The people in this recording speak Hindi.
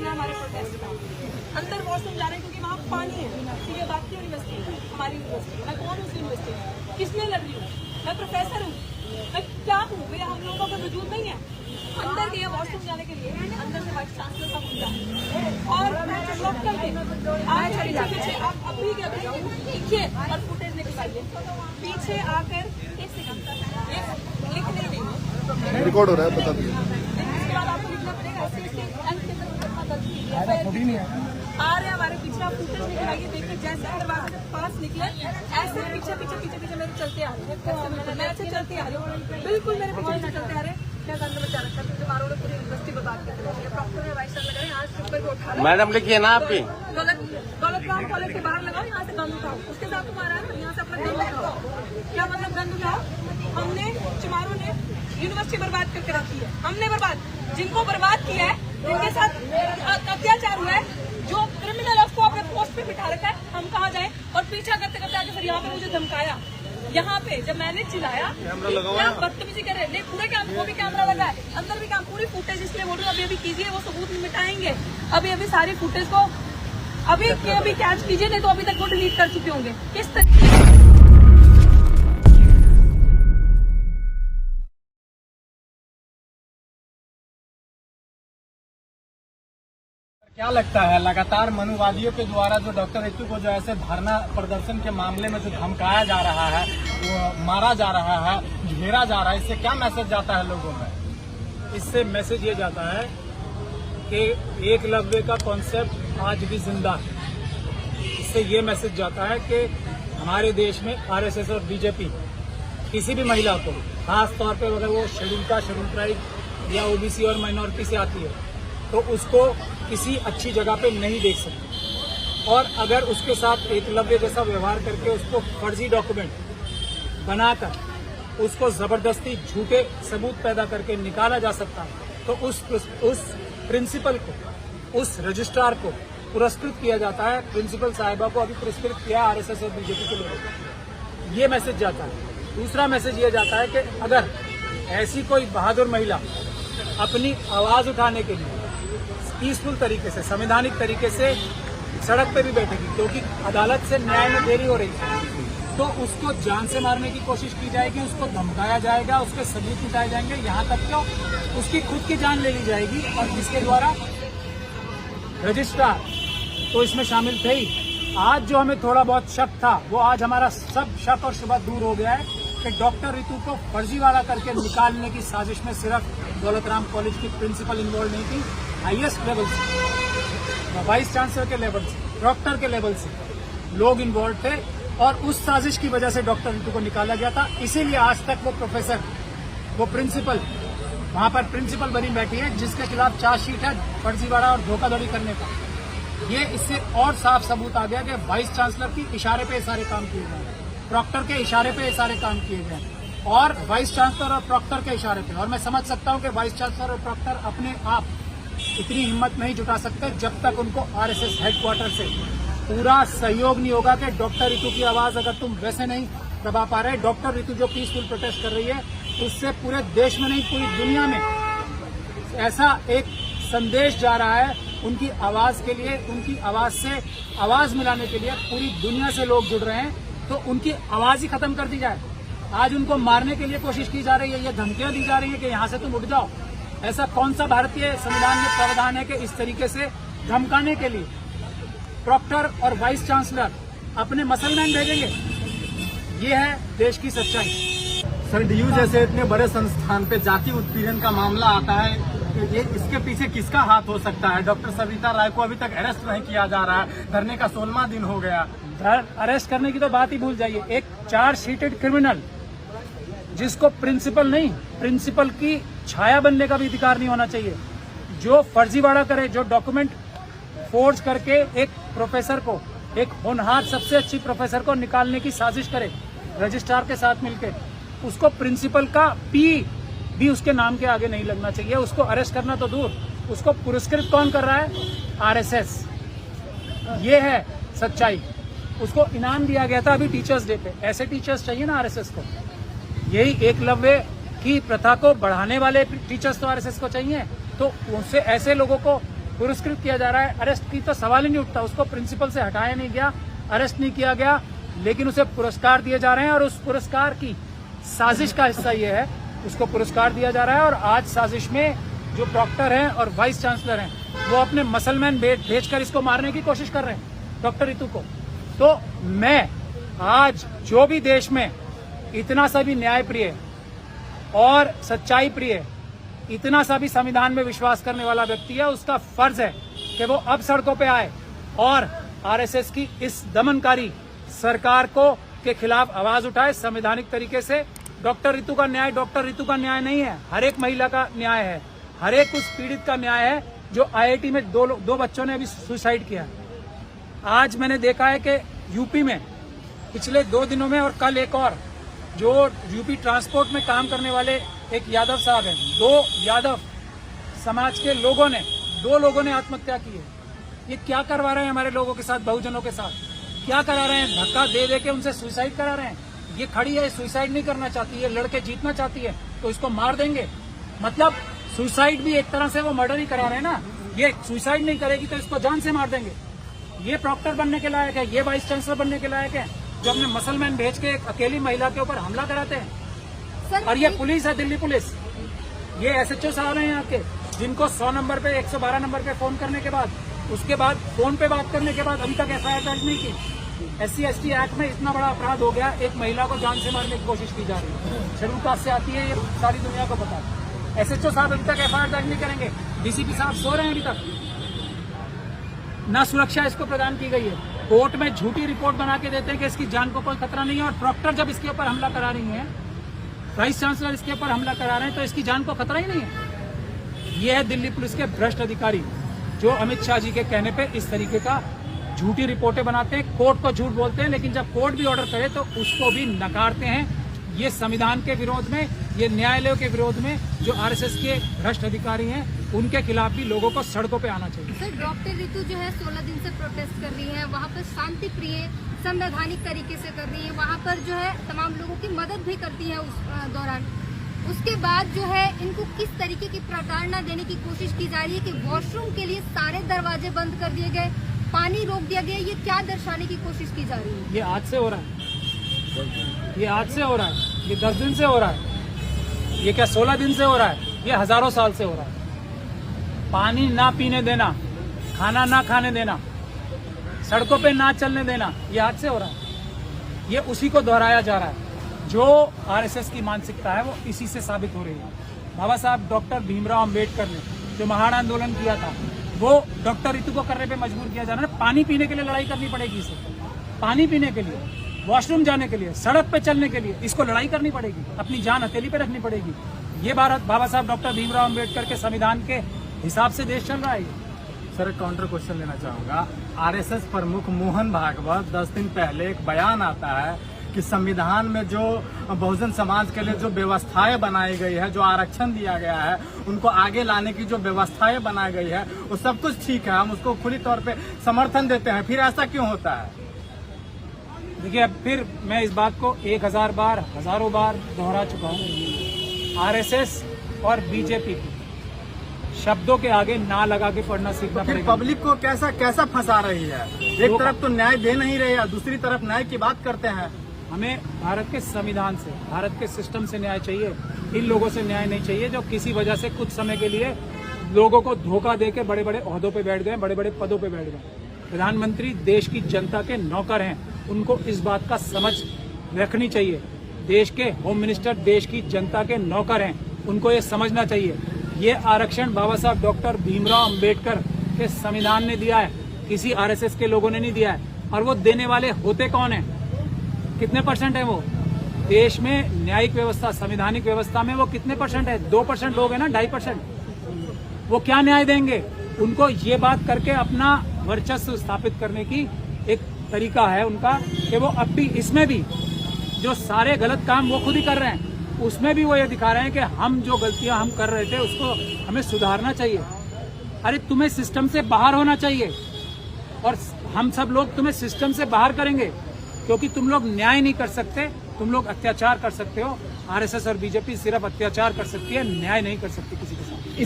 सुना हमारे प्रोटेस्ट का। अंदर वॉशरूम जा रहे हैं क्योंकि वहाँ पानी है। तो ये बात की यूनिवर्सिटी है, हमारी यूनिवर्सिटी। मैं कौन हूँ उस यूनिवर्सिटी में, किस लिए लड़ रही हूँ? मैं प्रोफेसर हूँ, मैं क्या हूँ? भैया हम लोगों का वजूद नहीं है। अंदर गए वॉशरूम जाने के लिए, अंदर से वाइस चांसलर का मुद्दा और लोकल के आज पीछे आप अभी के अभी देखिए और फुटेज निकालिए। पीछे आकर एक सेकंड लिख नहीं रही रिकॉर्ड हो रहा है, बता दीजिए। इसके बाद आपको लिखना पड़ेगा ऐसे इसके अंत के अंदर कितना गलती है आ रहे हमारे पीछे। आप फुटेज निकालिए, देखिए जैसे दरवाजे के पास निकले ऐसे पीछे पीछे पीछे पीछे मेरे चलते आ रहे हैं। मैं ऐसे चलती आ रही हूँ, बिल्कुल मेरे पीछे न चलते आ रहे हैं। क्या गंद मचा रखा है, मारो ने पूरी यूनिवर्सिटी बर्बाद कर दी है। प्रॉक्टर ने वाइस चांसलर ने आज पेपर को उठा मैडम लिखिए ना आपकी दौलतराम कॉलेज के बाहर लगाओ, यहाँ से गंद उठाओ। उसके साथ तुम्हारा है ना, यहाँ से अपना गंद उठाओ। क्या मतलब गंद उठाओ? हमने चमारों ने यूनिवर्सिटी बर्बाद करके रखी है। हमने बर्बाद, जिनको बर्बाद किया है, जिनके साथ अत्याचार हुआ है, जो क्रिमिनल है उसको अपने पोस्ट पे बिठा रखा है। हम कहाँ जाए? और पीछा करते करते आके फिर यहाँ पे मुझे धमकाया। यहाँ पे जब मैंने चिल्लाया क्या बदतमीजी कर रहे हैं, पूरे कैंप को भी कैमरा लगा है, अंदर भी काम पूरी फुटेज इसलिए बोल रही हूँ। अभी कीजिए, वो सबूत मिटाएंगे। अभी सारी फुटेज को अभी कैच कीजिए, नहीं तो अभी तक वो डिलीट कर चुके होंगे। किस तरीके क्या लगता है लगातार मनुवादियों के द्वारा जो डॉक्टर रितु को जो ऐसे धरना प्रदर्शन के मामले में जो धमकाया जा रहा है, वो मारा जा रहा है, घेरा जा रहा है, इससे क्या मैसेज जाता है लोगों में? इससे मैसेज ये जाता है कि एकलव्य का कॉन्सेप्ट आज भी जिंदा है। इससे ये मैसेज जाता है कि हमारे देश में आरएसएस और बीजेपी किसी भी महिला को, खास तौर पे अगर वो शेड्यूल कास्ट, शेड्यूल ट्राइब या ओबीसी और माइनॉरिटी से आती है, तो उसको किसी अच्छी जगह पे नहीं देख सकते। और अगर उसके साथ एकलव्य जैसा व्यवहार करके उसको फर्जी डॉक्यूमेंट बनाकर उसको जबरदस्ती झूठे सबूत पैदा करके निकाला जा सकता है, तो उस प्रिंसिपल को, उस रजिस्ट्रार को पुरस्कृत किया जाता है। प्रिंसिपल साहिबा को अभी पुरस्कृत किया आरएसएस और बीजेपी के लोगों को। ये मैसेज जाता है। दूसरा मैसेज ये जाता है कि अगर ऐसी कोई बहादुर महिला अपनी आवाज उठाने के लिए पीसफुल तरीके से, संवैधानिक तरीके से सड़क पे भी बैठेगी, क्योंकि अदालत से न्याय में देरी हो रही है, तो उसको जान से मारने की कोशिश की जाएगी, उसको धमकाया जाएगा, उसके सबूत मिटाए जाएंगे, यहाँ तक क्यों उसकी खुद की जान ले ली जाएगी। और जिसके द्वारा रजिस्ट्रार तो इसमें शामिल थे ही। आज जो हमें थोड़ा बहुत शक था, वो आज हमारा सब शक और शुबह दूर हो गया है कि डॉक्टर रितु को फर्जीवाड़ा करके निकालने की साजिश में सिर्फ दौलतराम कॉलेज की प्रिंसिपल इन्वॉल्व नहीं थी, हाईएस्ट लेवल से, वाइस चांसलर के लेवल से, प्रॉक्टर के लेवल से लोग इन्वॉल्व थे। और उस साजिश की वजह से डॉक्टर रितु को निकाला गया था। इसीलिए आज तक वो प्रोफेसर, वो प्रिंसिपल वहां पर प्रिंसिपल बनी बैठी है, जिसके खिलाफ चार्जशीट है फर्जीवाड़ा और धोखाधड़ी करने का। ये इससे और साफ सबूत आ गया कि वाइस चांसलर की इशारे पे ये सारे काम किए गए, प्रॉक्टर के इशारे पे ये सारे काम किए गए, और वाइस चांसलर और प्रॉक्टर के इशारे पे। और मैं समझ सकता हूं कि वाइस चांसलर और प्रॉक्टर अपने आप इतनी हिम्मत नहीं जुटा सकते जब तक उनको आरएसएस हेडक्वार्टर से पूरा सहयोग नहीं होगा कि डॉक्टर रितु की आवाज अगर तुम वैसे नहीं दबा पा रहे, डॉक्टर रितु जो पीसफुल प्रोटेस्ट कर रही है, उससे पूरे देश में नहीं पूरी दुनिया में ऐसा एक संदेश जा रहा है उनकी आवाज के लिए, उनकी आवाज से आवाज मिलाने के लिए पूरी दुनिया से लोग जुड़ रहे हैं, तो उनकी आवाज ही खत्म कर दी जाए। आज उनको मारने के लिए कोशिश की जा रही है, ये धमकियां दी जा रही है कि यहाँ से तुम उठ जाओ। ऐसा कौन सा भारतीय संविधान में प्रावधान है कि इस तरीके से धमकाने के लिए प्रॉक्टर और वाइस चांसलर अपने मसलमैन भेजेंगे? ये है देश की सच्चाई। सर, डीयू जैसे इतने बड़े संस्थान पे जाति उत्पीड़न का मामला आता है, तो ये इसके पीछे किसका हाथ हो सकता है? डॉक्टर सविता राय को अभी तक अरेस्ट नहीं किया जा रहा है, धरने का 16वां दिन हो गया। अरेस्ट करने की तो बात ही भूल जाइए। एक चार्जशीटेड क्रिमिनल जिसको प्रिंसिपल नहीं, प्रिंसिपल की छाया बनने का भी अधिकार नहीं होना चाहिए, जो फर्जीवाड़ा करे, जो डॉक्यूमेंट फोर्ज करके एक प्रोफेसर को, एक होनहार सबसे अच्छी प्रोफेसर को निकालने की साजिश करे रजिस्ट्रार के साथ मिलकर, उसको प्रिंसिपल का पी भी उसके नाम के आगे नहीं लगना चाहिए। उसको अरेस्ट करना तो दूर, उसको पुरस्कृत कौन कर रहा है? आरएसएस। ये है सच्चाई। उसको इनाम दिया गया था अभी टीचर्स डे पे। ऐसे टीचर्स चाहिए ना आरएसएस को। यही एकलव्य की प्रथा को बढ़ाने वाले टीचर्स तो आरएसएस को चाहिए। तो उनसे ऐसे लोगों को पुरस्कृत किया जा रहा है। अरेस्ट की तो सवाल ही नहीं उठता, उसको प्रिंसिपल से हटाया नहीं गया, अरेस्ट नहीं किया गया, लेकिन उसे पुरस्कार दिए जा रहे हैं और उस पुरस्कार की साजिश का हिस्सा ये है, उसको पुरस्कार दिया जा रहा है। और आज साजिश में जो डॉक्टर हैं और वाइस चांसलर हैं वो अपने मसलमैन भेजकर इसको मारने की कोशिश कर रहे हैं डॉक्टर रितु को। तो मैं आज जो भी देश में इतना सा भी न्याय प्रिय और सच्चाई प्रिय, इतना सा भी संविधान में विश्वास करने वाला व्यक्ति है, उसका फर्ज है कि वो अब सड़कों पे आए और आरएसएस की इस दमनकारी सरकार को के खिलाफ आवाज उठाए संवैधानिक तरीके से। डॉक्टर रितु का न्याय डॉक्टर रितु का न्याय नहीं है, हर एक महिला का न्याय है, हर एक उस पीड़ित का न्याय है जो आईआईटी में दो बच्चों ने अभी सुसाइड किया। आज मैंने देखा है कि यूपी में पिछले 2 दिनों में और कल एक और, जो यूपी ट्रांसपोर्ट में काम करने वाले एक यादव साहब हैं, 2 यादव समाज के लोगों ने 2 लोगों ने आत्महत्या की है। ये क्या करवा रहे हैं हमारे लोगों के साथ, बहुजनों के साथ क्या करा रहे हैं? धक्का दे दे के उनसे सुसाइड करा रहे हैं। ये खड़ी है, सुसाइड नहीं करना चाहती है, लड़के जीतना चाहती है, तो इसको मार देंगे। मतलब सुसाइड भी एक तरह से वो मर्डर ही करा रहे हैं ना। ये सुसाइड नहीं करेगी तो इसको जान से मार देंगे। ये प्रॉक्टर बनने के लायक है, ये वाइस चांसलर बनने के लायक है, जो अपने मसलमैन भेज के एक अकेली महिला के ऊपर हमला कराते हैं। और ये पुलिस है, दिल्ली पुलिस, ये एसएचओ साहब हैं यहाँ के, जिनको 100 नंबर पे 112 नंबर पे फोन करने के बाद, उसके बाद फोन पे बात करने के बाद अभी तक एफआईआर दर्ज नहीं की। SC/ST एक्ट में इतना बड़ा अपराध हो गया, एक महिला को जान से मारने की कोशिश की जा रही है। शेड्यूल कास्ट से आती है, ये सारी दुनिया को पता है। एसएचओ साहब अभी तक एफआईआर दर्ज नहीं करेंगे, डीसीपी साहब सो रहे हैं अभी तक, न सुरक्षा इसको प्रदान की गई है। कोर्ट में झूठी रिपोर्ट बना के देते हैं कि इसकी जान को कोई खतरा नहीं है, और प्रॉक्टर जब इसके ऊपर हमला करा रही है, वाइस चांसलर इसके ऊपर हमला करा रहे हैं, तो इसकी जान को खतरा ही नहीं है। ये है दिल्ली पुलिस के भ्रष्ट अधिकारी, जो अमित शाह जी के कहने पे इस तरीके का झूठी रिपोर्टें बनाते हैं, कोर्ट को झूठ बोलते हैं, लेकिन जब कोर्ट भी ऑर्डर करे तो उसको भी नकारते हैं। ये संविधान के विरोध में, ये न्यायालयों के विरोध में जो आरएसएस के भ्रष्ट अधिकारी हैं, उनके खिलाफ भी लोगों को सड़कों पे आना चाहिए। सर, डॉक्टर रितु जो है 16 दिन से प्रोटेस्ट कर रही है, वहाँ पर शांति प्रिय संवैधानिक तरीके से कर रही है, वहाँ पर जो है तमाम लोगों की मदद भी करती है उस दौरान। उसके बाद जो है इनको किस तरीके की प्रताड़ना देने की कोशिश की जा रही है कि वॉशरूम के लिए सारे दरवाजे बंद कर दिए गए, पानी रोक दिया गया, ये क्या दर्शाने की कोशिश की जा रही है? ये आज से हो रहा है, ये आज से हो रहा है, ये 10 दिन से हो रहा है, ये क्या 16 दिन से हो रहा है, ये हजारों साल से हो रहा है। पानी ना पीने देना, खाना ना खाने देना, सड़कों पे ना चलने देना, ये आज से हो रहा है। ये उसी को दोहराया जा रहा है, जो आरएसएस की मानसिकता है वो इसी से साबित हो रही है। बाबा साहब डॉक्टर भीमराव अंबेडकर ने जो महान आंदोलन किया था, वो डॉक्टर रितु को करने पे मजबूर किया जा रहा है। पानी पीने के लिए लड़ाई करनी पड़ेगी इसे, पानी पीने के लिए, वॉशरूम जाने के लिए, सड़क पे चलने के लिए, इसको लड़ाई करनी पड़ेगी, अपनी जान हथेली पे रखनी पड़ेगी। ये भारत बाबा साहब डॉक्टर भीमराव अंबेडकर के संविधान के हिसाब से देश चल रहा है। सर, काउंटर क्वेश्चन लेना चाहूंगा। आरएसएस प्रमुख मोहन भागवत 10 दिन पहले एक बयान आता है कि संविधान में जो बहुजन समाज के लिए जो व्यवस्थाएं बनाई गई है, जो आरक्षण दिया गया है, उनको आगे लाने की जो व्यवस्थाएं बनाई गई है, वो सब कुछ ठीक है, हम उसको खुली तौर पे समर्थन देते हैं, फिर ऐसा क्यों होता है? देखिए, अब फिर मैं इस बात को 1000 बार, हजारों बार दोहरा चुका हूँ। आरएसएस और बीजेपी की शब्दों के आगे ना लगा के पढ़ना सीखना फिर पड़ेगा। पब्लिक को कैसा फंसा रही है? एक तरफ तो न्याय दे नहीं रही है, दूसरी तरफ न्याय की बात करते हैं। हमें भारत के संविधान से, भारत के सिस्टम से न्याय चाहिए, इन लोगों से न्याय नहीं चाहिए जो किसी वजह से कुछ समय के लिए लोगों को धोखा देके बड़े बड़े ओहदों पे बैठ गए, बड़े बड़े पदों पे बैठ गए। प्रधानमंत्री देश की जनता के नौकर हैं, उनको इस बात का समझ रखनी चाहिए। देश के होम मिनिस्टर देश की जनता के नौकर हैं, उनको ये समझना चाहिए। ये आरक्षण बाबा साहब डॉक्टर भीमराव अंबेडकर के संविधान ने दिया है, किसी आरएसएस के लोगों ने नहीं दिया है। और वो देने वाले होते कौन है? कितने % है वो? देश में न्यायिक व्यवस्था, संवैधानिक व्यवस्था में वो कितने % है? 2% लोग हैं ना, 2.5%। वो क्या न्याय देंगे? उनको ये बात करके अपना वर्चस्व स्थापित करने की एक तरीका है उनका कि वो अब भी, इसमें भी जो सारे गलत काम वो खुद ही कर रहे हैं, उसमें भी वो ये दिखा रहे हैं कि हम जो गलतियां हम कर रहे थे उसको हमें सुधारना चाहिए। अरे तुम्हें सिस्टम से बाहर होना चाहिए, और हम सब लोग तुम्हें सिस्टम से बाहर करेंगे, क्योंकि तुम लोग न्याय नहीं कर सकते, तुम लोग अत्याचार कर सकते हो। आरएसएस और बीजेपी सिर्फ अत्याचार कर सकती है, न्याय नहीं कर सकती किसी के साथ।